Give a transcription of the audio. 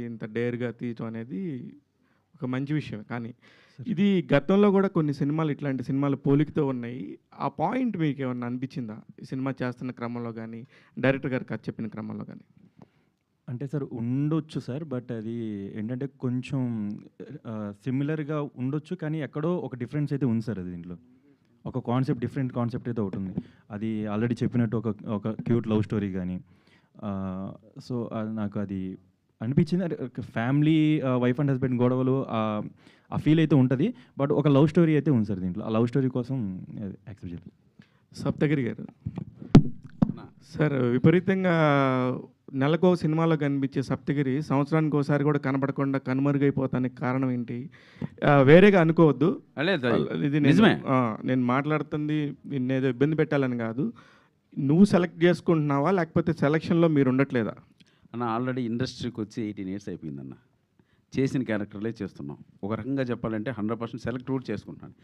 ఇంత డేర్‌గా తీయటం అనేది ఒక మంచి విషయమే. కానీ ఇది గతంలో గూడా కొన్ని సినిమాలు ఇట్లాంటి సినిమాలు పోలికతో ఉన్నాయి. ఆ పాయింట్ మీకేమన్నా అనిపిచ్చిందా? ఈ సినిమా చేస్తున్న క్రమంలో గాని, డైరెక్టర్ గారు కథ చెప్పిన క్రమంలో గాని? అంటే సార్ ఉండొచ్చు సార్. బట్ అది ఏంటంటే కొంచెం సిమిలర్‌గా ఉండొచ్చు. కానీ ఎక్కడో ఒక డిఫరెన్స్ అయితే ఉంది సార్ అది దీంట్లో. ఒక కాన్సెప్ట్ డిఫరెంట్ కాన్సెప్ట్ అయితే ఒకటుంది. అది ఆల్రెడీ చెప్పినట్టు ఒక ఒక క్యూట్ లవ్ స్టోరీ గానీ సో, నాకు అది అనిపించింది. అంటే ఫ్యామిలీ వైఫ్ అండ్ హస్బెండ్ గొడవలు ఆ ఫీల్ అయితే ఉంటది. బట్ ఒక లవ్ స్టోరీ అయితే ఉంది సార్ దీంట్లో. ఆ లవ్ స్టోరీ కోసం యాక్సెప్ట్ చేయాలి. సప్తగిరి గారు. సార్ విపరీతంగా నెలకో సినిమాలో కనిపించే సప్తగిరి సంవత్సరానికి ఓసారి కూడా కనపడకుండా కనుమరుగైపోతానికి కారణం ఏంటి? వేరేగా అనుకోవద్దు. లేదు ఇది నిజమే. నేను మాట్లాడుతుంది నిన్నేదో ఇబ్బంది పెట్టాలని కాదు. నువ్వు సెలెక్ట్ చేసుకుంటున్నావా? లేకపోతే సెలక్షన్‌లో మీరు ఉండట్లేదా? అన్న ఆల్రెడీ ఇండస్ట్రీకి వచ్చి 18 ఇయర్స్ అయిపోయిందన్న. చేసిన క్యారెక్టర్లే చేస్తున్నాం. ఒక రకంగా చెప్పాలంటే 100% సెలెక్ట్ కూడా చేసుకుంటున్నాను.